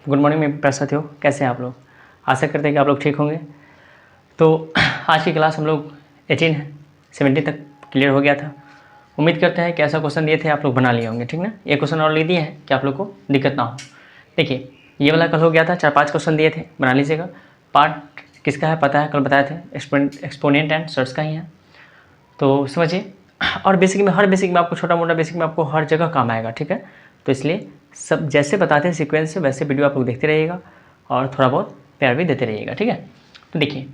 Good morning मेरे प्यारे साथियों, कैसे हैं आप लोग। आशा करते हैं कि आप लोग ठीक होंगे। तो आज की क्लास हम लोग 18 17 तक क्लियर हो गया था। उम्मीद करते हैं कि ऐसा क्वेश्चन दिए थे आप लोग बना लिए होंगे, ठीक ना। एक क्वेश्चन और ले दिए हैं कि आप लोग को दिक्कत ना हो। देखिए ये वाला कल हो गया था, 4-5 क्वेश्चन दिए थे, बना लीजिएगा। पार्ट किसका है पता है, कल बताए थे, एक्सपोनेंट एंड सर्च का ही है, तो समझिए। और बेसिक में, हर बेसिक में आपको, छोटा मोटा बेसिक में आपको हर जगह काम आएगा, ठीक है। तो इसलिए सब जैसे बताते हैं सीक्वेंस से, वैसे वीडियो आप लोग देखते रहिएगा और थोड़ा बहुत प्यार भी देते रहिएगा, ठीक है। तो देखिए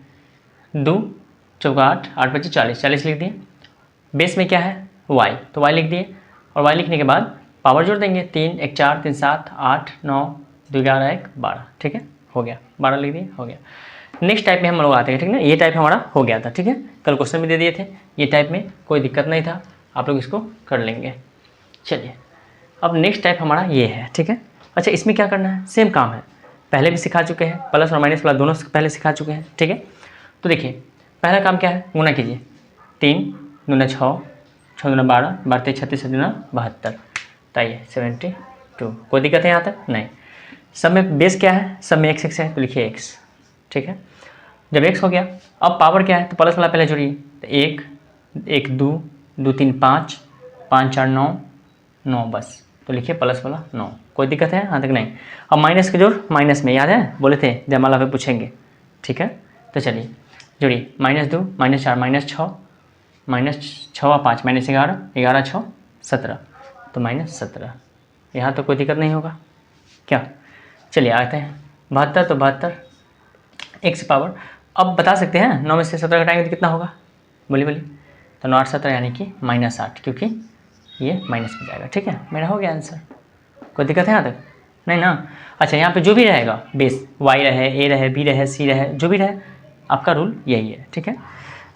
2 चौका 8, 8 बचे 40, 40 लिख दिए। बेस में क्या है y, तो y लिख दिए। और y लिखने के बाद पावर जोड़ देंगे, 3 1 4 3 7 8 9 2 11 1 12, ठीक है, हो गया। 12 लिख दिए, हो गया। नेक्स्ट टाइप में हम लोग आते हैं, ठीक ना। ये टाइप हमारा हो गया था, ठीक है। कल क्वेश्चन भी दे दिए थे, ये टाइप में कोई दिक्कत नहीं था, आप लोग इसको कर लेंगे। चलिए अब नेक्स्ट टाइप हमारा ये है, ठीक है। अच्छा इसमें क्या करना है, सेम काम है, पहले भी सिखा चुके हैं, प्लस और माइनस वाला दोनों पहले सिखा चुके हैं, ठीक है। तो देखिए पहला काम क्या है, गुना कीजिए। 3 दूना 6, 6 दूना 12, 12 36 दूना 72, ताइए 72। कोई दिक्कत है यहाँ तक नहीं। सब में बेस क्या है, सब में x है, तो लिखिए x, ठीक है। जब x हो गया, अब पावर क्या है, तो प्लस वाला पहले जोड़िए। तो 1 1 2 2 3 5 5 4 9 9, बस, तो लिखिए प्लस वाला 9। कोई दिक्कत है यहाँ तक नहीं। अब माइनस के जोड़, माइनस में याद है बोले थे जयमाला पे पूछेंगे, ठीक है। तो चलिए जोड़िए, -2 -4 -6 -6 और 5 -11, 11 6 17, तो -17। यहाँ तो कोई दिक्कत नहीं होगा क्या। चलिए आते हैं 72, तो 72 x पावर। अब बता सकते हैं 9 में से 17 घटाएंगे तो कितना होगा, बोलिए बोलिए। तो 9 8 17 यानी कि -8, क्योंकि ये माइनस में जाएगा, ठीक है। मेरा हो गया आंसर। कोई दिक्कत है यहाँ तक नहीं ना। अच्छा यहाँ पे जो भी रहेगा बेस, y रहे, a रहे, b रहे, c रहे, जो भी रहे, आपका रूल यही है, ठीक है।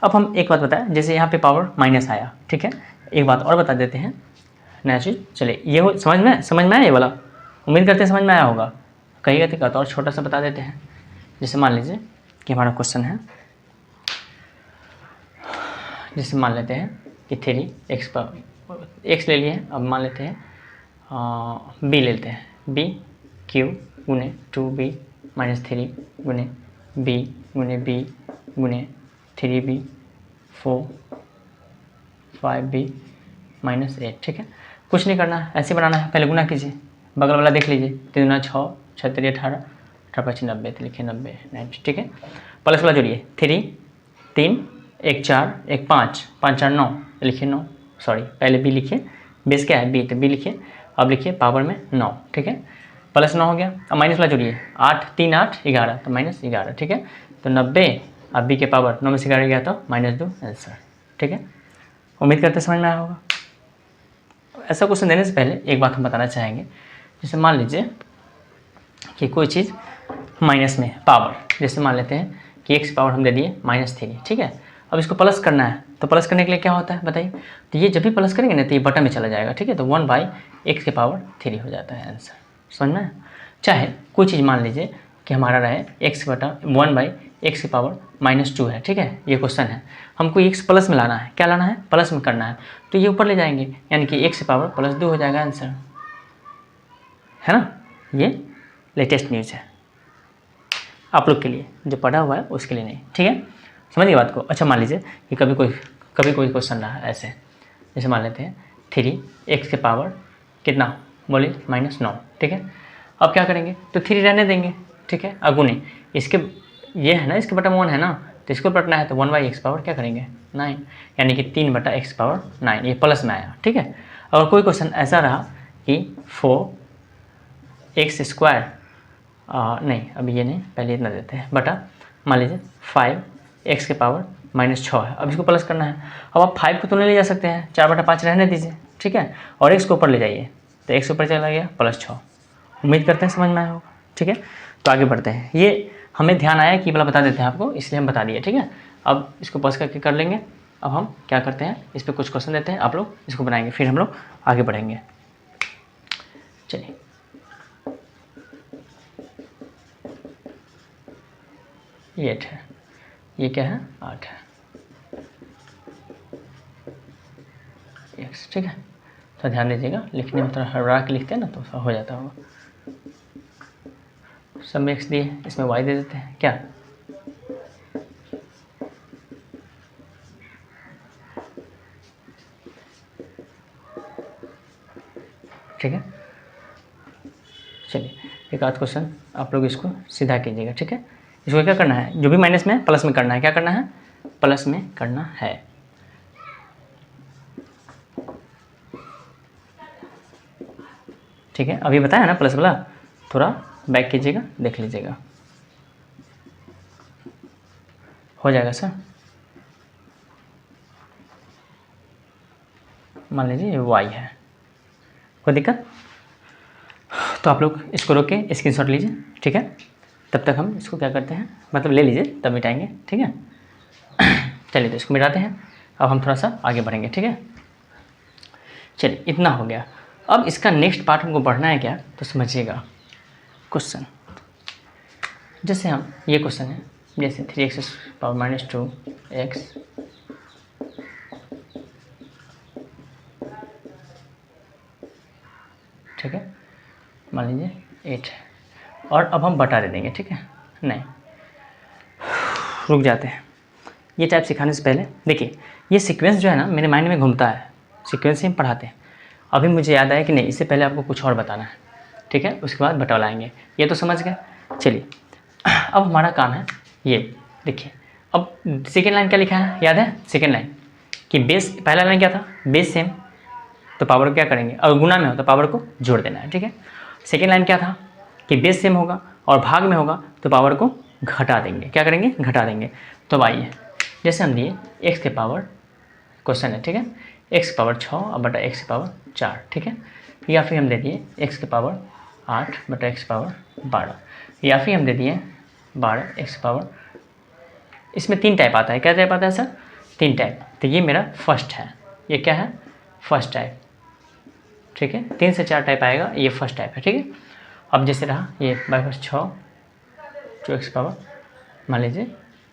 अब हम एक बात बताएं, जैसे यहाँ पे पावर माइनस आया, ठीक है। एक बात और बता देते हैं नया चीज़। चलिए ये हो, समझ में आया ये वाला, उम्मीद करते हैं समझ में आया होगा। कहिएगा दिक्कत और छोटा सा बता देते हैं। जैसे मान लीजिए कि हमारा क्वेश्चन है, जैसे मान लेते हैं कि 3x पर x ले लिए, अब मान लेते हैं b ले लेते हैं, b q गुने 2b -3 गुने b गुने b गुने 3b 4 5b -8, ठीक है। कुछ नहीं करना है, ऐसे बनाना है, पहले गुना कीजिए, बगल वाला देख लीजिए, 3 दूना 6, 6 3 18, 18 5 90, तो लिखिए 90 90, ठीक है। प्लस वाला जोड़िए, 3 3 1 4 1 5 5 4 9, लिखिए 9, सॉरी पहले b लिखिए, बेस क्या है b, तो b लिखिए। अब लिखिए पावर में 9, ठीक है, प्लस 9 हो गया। अब माइनस वाला जोड़िए, 8 3 8 11, तो -11, ठीक है। तो 90, अब b के पावर 9 में से 11 गया तो -2 आंसर, ठीक है। उम्मीद करते समझ में आया होगा। ऐसा क्वेश्चन देने से पहले एक बात हम बताना चाहेंगे, जैसे मान लीजिए कि कोई चीज़ माइनस में पावर, जैसे मान लेते हैं कि x पावर हम दे दिए -3, ठीक है। अब इसको प्लस करना है, तो प्लस करने के लिए क्या होता है बताइए। तो ये जब भी प्लस करेंगे ना तो ये बटन में चला जाएगा, ठीक है। तो 1/x के पावर 3 हो जाता है आंसर, समझ में। चाहे कोई चीज़ मान लीजिए कि हमारा रहे 1/x की पावर -2 है, ठीक है। ये क्वेश्चन है, हमको x प्लस में लाना है, क्या लाना है, प्लस में करना है, तो ये ऊपर ले जाएंगे, यानी कि x की पावर +2 हो जाएगा आंसर, है ना। ये लेटेस्ट न्यूज़ है आप लोग के लिए, जो पढ़ा हुआ है उसके लिए नहीं, ठीक है। समझिए बात को। अच्छा मान लीजिए कि कभी कोई क्वेश्चन रहा है ऐसे, जैसे मान लेते हैं 3x के पावर कितना, बोलिए -9, ठीक है। अब क्या करेंगे, तो 3 रहने देंगे, ठीक है। अगुने इसके, ये है ना, इसके बटा 1 है ना, तो इसको पलटना है, तो 1/x पावर क्या करेंगे 9, यानी कि 3/x पावर 9, ये प्लस में आया, ठीक है। अगर कोई क्वेश्चन ऐसा रहा कि 4x², नहीं अभी ये नहीं, पहले इतना देते हैं, बटा मान लीजिए 5x के पावर -6 है। अब इसको प्लस करना है। अब आप 5 को तो नहीं ले जा सकते हैं, 4/5 रहने दीजिए, ठीक है। और x को ऊपर ले जाइए, तो x ऊपर चला गया +6। उम्मीद करते हैं समझ में आया होगा, ठीक है। तो आगे बढ़ते हैं, ये हमें ध्यान आया कि वाला बता देते हैं आपको, इसलिए हम बता दिए, ठीक है। अब इसको पॉज करके कर लेंगे। अब हम क्या करते हैं, इस पर कुछ क्वेश्चन देते हैं, आप लोग इसको बनाएंगे, फिर हम लोग आगे बढ़ेंगे। चलिए ये 8 है, ये क्या है 8 है, x, ठीक है। तो ध्यान दीजिएगा, लिखने में थोड़ा हड़बड़ा के लिखते हैं ना, तो हो जाता होगा। सब में x दिए, इसमें y दे देते हैं क्या, ठीक है। चलिए एक आध क्वेश्चन आप लोग इसको सीधा कीजिएगा, ठीक है। इसको क्या करना है, जो भी माइनस में है प्लस में करना है, क्या करना है, प्लस में करना है। ठीक है, अभी बताया ना प्लस वाला, थोड़ा बैक कीजिएगा, देख लीजिएगा, हो जाएगा सर। मान लीजिए ये y है, कोई दिक्कत, तो आप लोग इसको रोक के स्क्रीनशॉट लीजिए, ठीक है। तब तक हम इसको क्या करते हैं, मतलब ले लीजिए तब मिटाएंगे, ठीक है। चलिए तो इसको मिटाते हैं, अब हम थोड़ा सा आगे बढ़ेंगे, ठीक है। चलिए इतना हो गया, अब इसका नेक्स्ट पार्ट हमको बढ़ना है क्या, तो समझिएगा क्वेश्चन। जैसे हम ये क्वेश्चन है, जैसे 3x पावर -2x ठीक है, मान लीजिए 8, और अब हम बटा दे देंगे, ठीक है। नहीं, रुक जाते हैं, ये टाइप सिखाने से पहले देखिए, ये सीक्वेंस जो है ना मेरे माइंड में घूमता है, सीक्वेंस से हम पढ़ाते हैं। अभी मुझे याद आया कि नहीं, इससे पहले आपको कुछ और बताना है, ठीक है, उसके बाद बटा लाएंगे, ये तो समझ गए। चलिए अब हमारा काम है ये, देखिए अब सेकेंड लाइन क्या लिखा है, याद है सेकेंड लाइन कि बेस, पहला लाइन क्या था, बेस सेम, तो पावर को क्या करेंगे, अगर गुना में हो तो पावर को जोड़ देना है, ठीक है। सेकेंड लाइन क्या था कि बेस सेम होगा और भाग में होगा तो पावर को घटा देंगे, क्या करेंगे, घटा देंगे। तो आइए, जैसे हम दिए x के पावर, क्वेश्चन है, ठीक है, x के पावर 6 और बटा x के पावर 4, ठीक है। या फिर हम दे दिए x के पावर 8 बटा x के पावर 12, या फिर हम दे दिए 12 x के पावर, इसमें 3 टाइप आता है, क्या टाइप आता है सर, 3 टाइप। तो ये मेरा फर्स्ट है, ये क्या है, फर्स्ट टाइप, ठीक है। 3 से 4 टाइप आएगा, ये फर्स्ट टाइप है, ठीक है। अब जैसे रहा ये बाईपास 6 जो x पावर मान लीजिए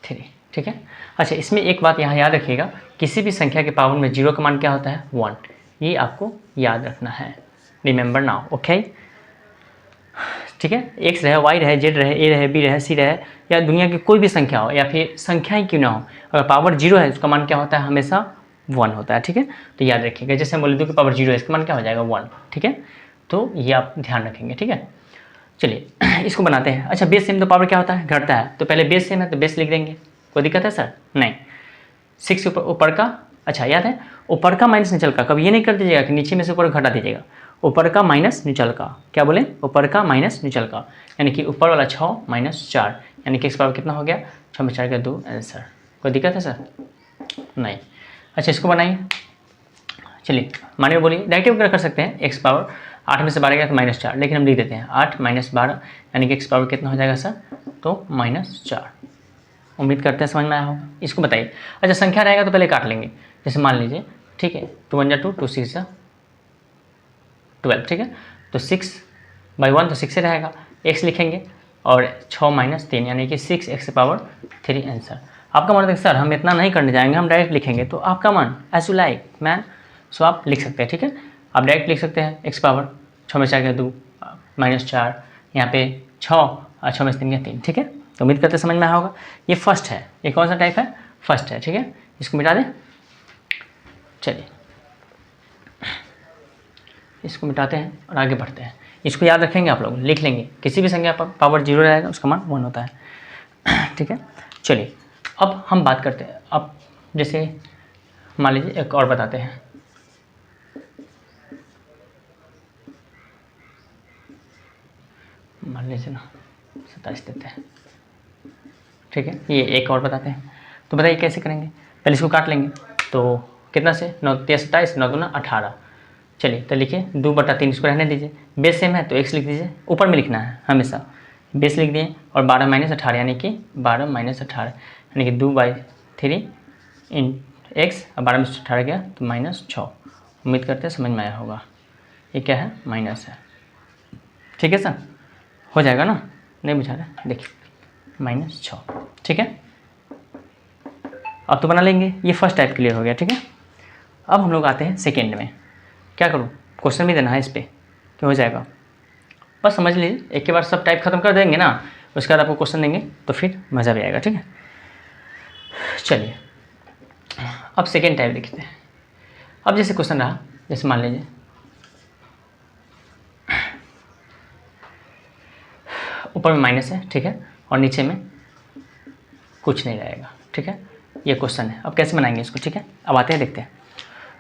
3, ठीक है। अच्छा, इसमें एक बात यहाँ याद रखिएगा, किसी भी संख्या के पावर में 0 का मान क्या होता है, 1, ये आपको याद रखना है, रिमेंबर नाउ, ओके, ठीक है। x रहे, y रहे, z रहे, a रहे, b रहे, c रहे, या दुनिया की कोई भी संख्या हो, या फिर संख्या ही क्यों ना हो, अगर पावर 0 है उसका मान क्या होता है, हमेशा 1 होता है, ठीक है। तो याद रखिएगा, जैसे हम बोले 2 की पावर 0 है, इसका मान क्या हो जाएगा, 1, ठीक है। तो ये आप ध्यान रखेंगे, ठीक है। चलिए इसको बनाते हैं। अच्छा, बेस सेम तो पावर क्या होता है, घटता है, तो पहले बेस सेम है तो बेस लिख देंगे, कोई दिक्कत है सर, नहीं। 6 ऊपर का, अच्छा याद है, ऊपर का माइनस नीचल का, कभी ये नहीं कर दीजिएगा कि नीचे में से ऊपर घटा दीजिएगा, ऊपर का माइनस नीचल का, क्या बोले, ऊपर का माइनस नीचल का, यानी कि ऊपर वाला 6 माइनस 4, यानी कि x पावर कितना हो गया, 6 में 4 का 2, आंसर। कोई दिक्कत है सर, नहीं। अच्छा, इसको बनाइए, चलिए मानिए बोलिए, डायरेक्टिव कर सकते हैं, x पावर 8 में से 12 गया तो -4, लेकिन हम लिख देते हैं 8 - 12, यानी कि x पावर कितना हो जाएगा सर, तो -4। उम्मीद करते हैं समझ में आया होगा, इसको बताइए। अच्छा, संख्या रहेगा तो पहले काट लेंगे, जैसे मान लीजिए, ठीक है, 2 1 2, 2 6 12, ठीक है। तो 6/1 तो 6 रहेगा, x लिखेंगे और 6 - 3 यानी कि 6x पावर 3 आंसर। आपका मान सर हम इतना नहीं करने जाएंगे, हम डायरेक्ट लिखेंगे, तो आपका मान एज यू लाइक मैन, सो आप लिख सकते हैं, ठीक है। आप डायरेक्ट लिख सकते हैं x पावर 6 में 4 का 2 -4, यहाँ पे 6 और 6 में 3 का 3, ठीक है। तो उम्मीद करते समझ में आया होगा। ये फर्स्ट है, ये कौन सा टाइप है, फर्स्ट है, ठीक है। इसको मिटा दें, चलिए इसको मिटाते हैं और आगे बढ़ते हैं। इसको याद रखेंगे, आप लोग लिख लेंगे, किसी भी संख्या पर पावर 0 रहेगा उसका मान 1 होता है, ठीक है। चलिए अब हम बात करते हैं, अब जैसे मान लीजिए एक और बताते हैं, मान लीजिए ना 27 देते हैं, ठीक है। ये एक और बताते हैं, तो बताइए कैसे करेंगे, पहले इसको काट लेंगे, तो कितना से 9 × 27, 9 × 18, चलिए तो लिखिए 2/3, इसको रहने दीजिए, बेस सेम है तो x लिख दीजिए, ऊपर में लिखना है हमेशा, बेस लिख दिए, और 12 - 18 यानी कि 12 - 18 यानी कि 2/3 इन x, और 12 में 18 गया तो -6। उम्मीद करते हैं समझ में आया होगा, ये क्या है, माइनस है, ठीक है सर, हो जाएगा ना, नहीं बुझा रहा, देखिए -6, ठीक है। अब तो बना लेंगे, ये फर्स्ट टाइप क्लियर हो गया, ठीक है। अब हम लोग आते हैं सेकेंड में, क्या करूँ, क्वेश्चन भी देना है इस पर, क्या हो जाएगा, बस समझ लीजिए, एक के बाद सब टाइप खत्म कर देंगे ना, उसके बाद आपको क्वेश्चन देंगे तो फिर मज़ा भी आएगा। ठीक है, चलिए अब सेकेंड टाइप देखते हैं। अब जैसे क्वेश्चन रहा, जैसे मान लीजिए ऊपर में माइनस है, ठीक है, और नीचे में कुछ नहीं रहेगा। ठीक है, ये क्वेश्चन है। अब कैसे बनाएंगे इसको? ठीक है, अब आते हैं देखते हैं।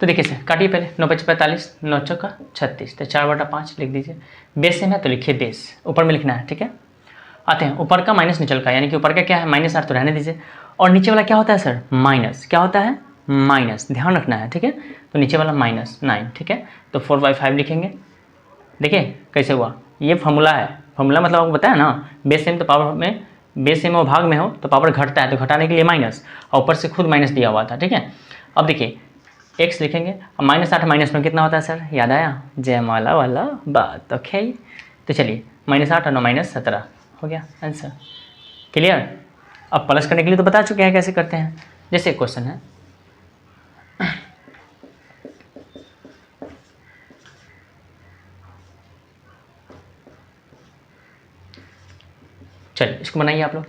तो देखिए सर, काटिए पहले, 9×5 = 45, 9×4 = 36, तो 4/5 लिख दीजिए। बेस सेम है तो लिखिए बेस, ऊपर में लिखना है। ठीक है, आते हैं ऊपर का माइनस नीचे का, यानी कि ऊपर का क्या है -8, तो रहने दीजिए। और नीचे वाला क्या होता है सर? माइनस। क्या होता है? माइनस, ध्यान रखना है। ठीक है, तो नीचे वाला -9। ठीक है, तो 4/5 लिखेंगे। देखिए कैसे हुआ, ये फॉर्मूला है। फॉर्मूला मतलब आपको बताया ना, बेस सेम तो पावर में, बेस सेम और भाग में हो तो पावर घटता है, तो घटाने के लिए माइनस, और ऊपर से खुद माइनस दिया हुआ था। ठीक है, अब देखिए x लिखेंगे। अब -8 माइनस में कितना होता है सर? याद आया? जयमाला वाला बात। ओके, तो चलिए -8 और 9 -17 हो गया आंसर। क्लियर? अब प्लस करने के लिए तो बता चुके हैं कैसे करते हैं। जैसे क्वेश्चन है, चलिए इसको बनाइए आप लोग,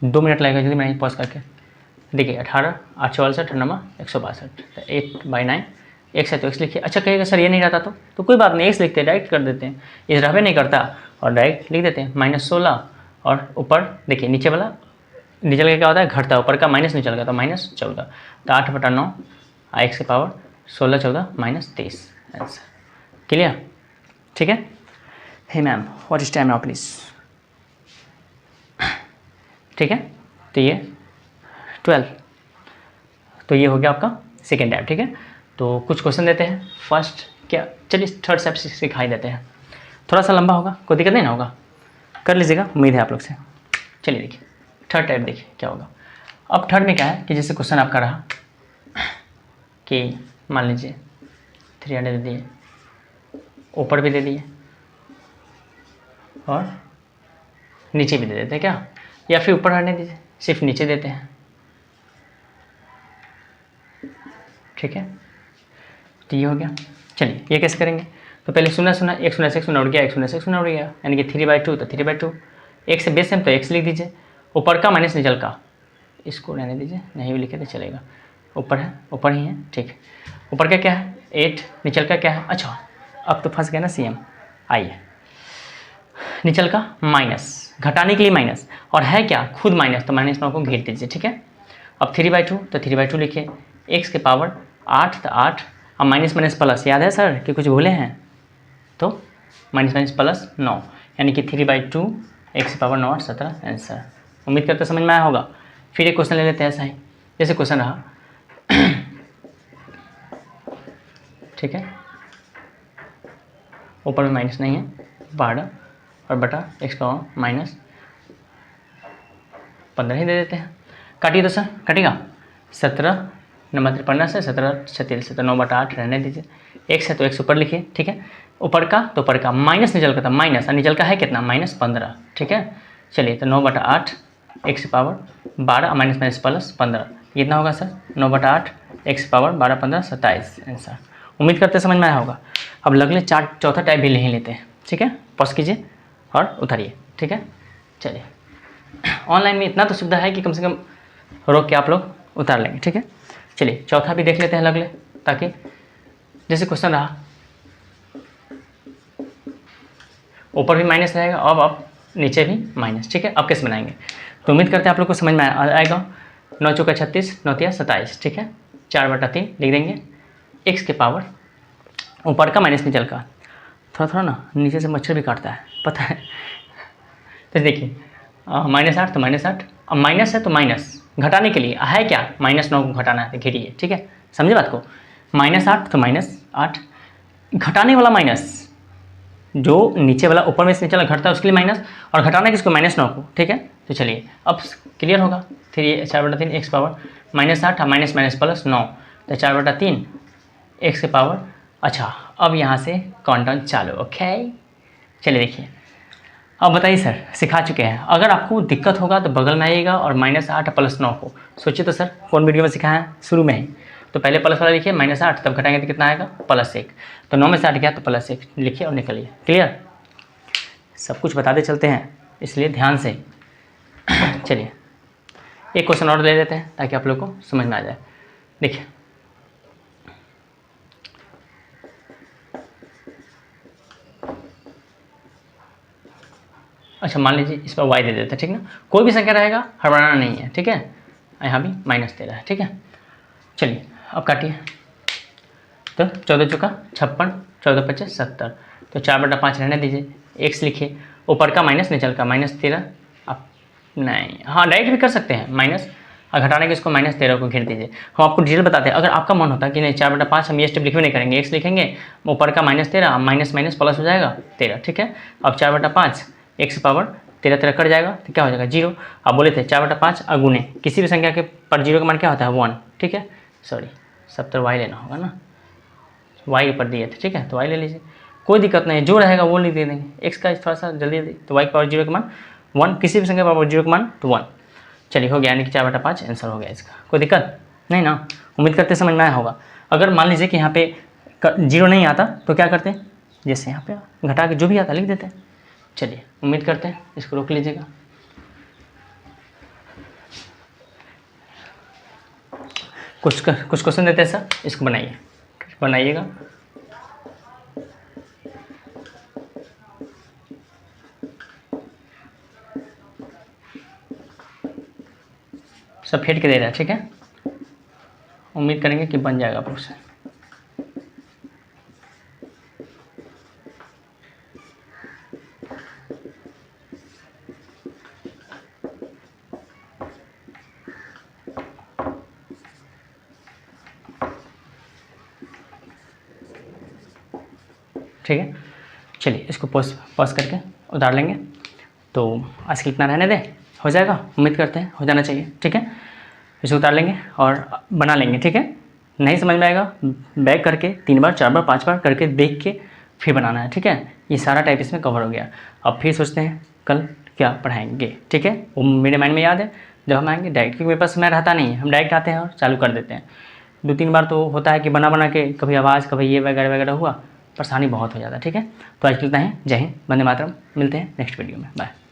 2 मिनट लगेगा, जल्दी बनाइए पॉज करके। देखिए 18, 8 44, 9 162, तो 8/9 x है तो x लिखिए। अच्छा कहेगा सर ये नहीं रहता तो कोई बात नहीं, x लिखते हैं, डायरेक्ट कर देते हैं। ये रहबे नहीं करता और डायरेक्ट लिख देते हैं -16, और ऊपर देखिए नीचे वाला निचल के क्या होता है? घटता है, ऊपर का माइनस निचल गया तो -14, तो 8/9 x की पावर 16 14 -23 आंसर। क्लियर? ठीक है। Hey ma'am what is time now please? ठीक है, तो ये 12, तो ये हो गया आपका सेकेंड टाइप। ठीक है, तो कुछ क्वेश्चन देते हैं। फर्स्ट क्या, चलिए थर्ड टाइप सिखाई देते हैं। थोड़ा सा लंबा होगा, कोई दिक्कत नहीं ना होगा, कर लीजिएगा, उम्मीद है आप लोग से। चलिए देखिए थर्ड टाइप, देखिए क्या होगा। अब थर्ड में क्या है कि जैसे क्वेश्चन आपका रहा कि मान लीजिए 300 दे दिए, ऊपर भी दे दिए और नीचे भी दे देते हैं क्या, या फिर ऊपर रहने दीजिए, सिर्फ नीचे देते हैं। ठीक है, तो ये हो गया। चलिए ये कैसे करेंगे? तो पहले 0 1 0 से 1 0 उड़ गया, 1 0 से 1 0 उड़ गया, यानी कि 3/2, तो 3/2। एक से बेस सेम तो x लिख दीजिए, ऊपर का माइनस नीचल का, इसको रहने दीजिए, नहीं भी लिखे तो चलेगा। ऊपर है, ऊपर ही है। ठीक है, ऊपर का क्या है? 8, नीचल का क्या है? अच्छा अब तो फंस गया ना CM। आइए, नीचल का माइनस, घटाने के लिए माइनस, और है क्या? खुद माइनस, तो -9 को घेर दीजिए। ठीक है, अब 3/2, तो 3/2 लिखिए। x की पावर 8, तो 8, अब माइनस माइनस प्लस, याद है सर कि कुछ भूले हैं? तो -+9, यानी कि 3/2 x की पावर 9 और 17 आंसर। उम्मीद करते समझ में आया होगा। फिर एक क्वेश्चन ले लेते हैं ऐसा ही, जैसे क्वेश्चन रहा ठीक है, ऊपर में माइनस नहीं है, 12 और बटा x पावर -15 ही दे देते हैं। काटिए तो सर, कटेगा 17 नंबर 53 से 17 36, तो 9/8 रहने दीजिए। x है तो x ऊपर लिखिए। ठीक है, ऊपर का तो ऊपर का, माइनस निचल का था माइनस, और निचल का है कितना? -15। ठीक है, चलिए तो 9/8 x की पावर 12 माइनस प्लस 15, कितना होगा सर? 9/8 x की पावर 12 15 27 आंसर। उम्मीद करते समझ में आया होगा। अब लगले चौथा टाइप भी ले लेते हैं। ठीक है, पॉज कीजिए और उतारिए। ठीक है, चलिए ऑनलाइन में इतना तो सुविधा है कि कम से कम रोक के आप लोग उतार लेंगे। ठीक है, चलिए चौथा भी देख लेते हैं लगले, ताकि जैसे क्वेश्चन रहा ऊपर भी माइनस रहेगा, अब नीचे भी माइनस। ठीक है, अब कैसे बनाएंगे? तो उम्मीद करते हैं आप लोग को समझ में आएगा। 9 चौका 36, 9 तिया 27। ठीक है, 4/3 लिख देंगे। x के पावर ऊपर का माइनस नीचल का, थोड़ा ना नीचे से मच्छर भी काटता है पता है। तो देखिए -8 तो -8, अब माइनस है तो माइनस, घटाने के लिए है क्या? -9 को घटाना है, घेरिए। ठीक है, समझे बात को? -8 तो -8, घटाने वाला माइनस, जो नीचे वाला ऊपर में से नीचे वाला घटता है उसके लिए माइनस, और घटाना किसको? -9 को। ठीक है, तो चलिए अब क्लियर होगा। 4/3 x power -8 minus minus plus 9, तो 4/3 x की पावर। अच्छा अब यहाँ से काउंटडाउन चालू। ओके, चलिए देखिए, अब बताइए सर, सिखा चुके हैं। अगर आपको दिक्कत होगा तो बगल में आइएगा और -8 + 9 को सोचिए तो सर कौन वीडियो में सिखाया है? शुरू में ही तो पहले प्लस वाला लिखिए, -8, तब घटाएंगे तो कितना आएगा? +1, तो 9 में से 8 गया तो +1 लिखिए और निकलिए। क्लियर? सब कुछ बताते चलते हैं, इसलिए ध्यान से। चलिए एक क्वेश्चन और ले लेते हैं ताकि आप लोग को समझ में आ जाए। देखिए अच्छा, मान लीजिए इस पर y दे देते हैं, ठीक ना। कोई भी संख्या रहेगा, हड़बड़ाना नहीं है, ठीक है। यहाँ भी -13 है, ठीक है। चलिए अब काटिए। तो 14 चौका 56, 14 पच्चीस 70, तो 4/5 रहने दीजिए। x लिखिए, ऊपर का माइनस निचल का -13। आप नहीं, हाँ डायरेक्ट भी कर सकते हैं, माइनस और घटाने के इसको -13 को घेर दीजिए। हम आपको डिटेल बताते हैं। अगर आपका मन होता कि नहीं 4/5 हम ये स्टेप लिखवे नहीं करेंगे, x लिखेंगे, ऊपर का -13, माइनस माइनस प्लस हो जाएगा 13, ठीक है। अब 4/5 x पावर 13 13 कट जाएगा तो क्या हो जाएगा 0। आप बोले थे 4/5 अगुने किसी भी संख्या के पर 0 का मान क्या होता है 1, ठीक है। सॉरी 70 y लेना होगा ना, y ऊपर दिए थे, ठीक है, तो y ले लीजिए, कोई दिक्कत नहीं है, जो रहेगा वो लिख दे देंगे। x का थोड़ा सा जल्दी तो y पावर 0 का मान 1, किसी भी संख्या पावर 0 का मान तो 1। चलिए हो गया, यानी कि 4/5 आंसर हो गया इसका। कोई दिक्कत नहीं ना, उम्मीद करते समझ में आया होगा। अगर मान लीजिए कि यहाँ पे 0 नहीं आता तो क्या करते हैं, जैसे यहाँ पे घटा के जो भी आता लिख देते हैं। चलिए उम्मीद करते हैं, इसको रोक लीजिएगा। कुछ क्वेश्चन देते हैं सर, इसको बनाइएगा। सब फेंट के दे रहा है, ठीक है। उम्मीद करेंगे कि बन जाएगा आप लोग से। ठीक है, चलिए इसको पॉज करके उतार लेंगे। तो आज के इतना रहने दें, हो जाएगा, उम्मीद करते हैं हो जाना चाहिए, ठीक है। इसको उतार लेंगे और बना लेंगे, ठीक है। नहीं समझ में आएगा बैक करके 3 बार 4 बार 5 बार करके देख के फिर बनाना है, ठीक है। ये सारा टाइप इसमें कवर हो गया। अब फिर सोचते हैं कल क्या पढ़ाएंगे, ठीक है। वो मेरे माइंड में याद है, जब हम आएंगे डायरेक्ट, क्योंकि मेरे पास समय रहता नहीं है, हम डायरेक्ट आते हैं और चालू कर देते हैं। 2-3 बार तो होता है कि बना के कभी आवाज़ कभी ये वगैरह वगैरह हुआ, परेशानी बहुत हो जाता है, ठीक है। तो आज के लिए इतना ही। जय हिंद, वंदे मातरम। मिलते हैं नेक्स्ट वीडियो में, बाय।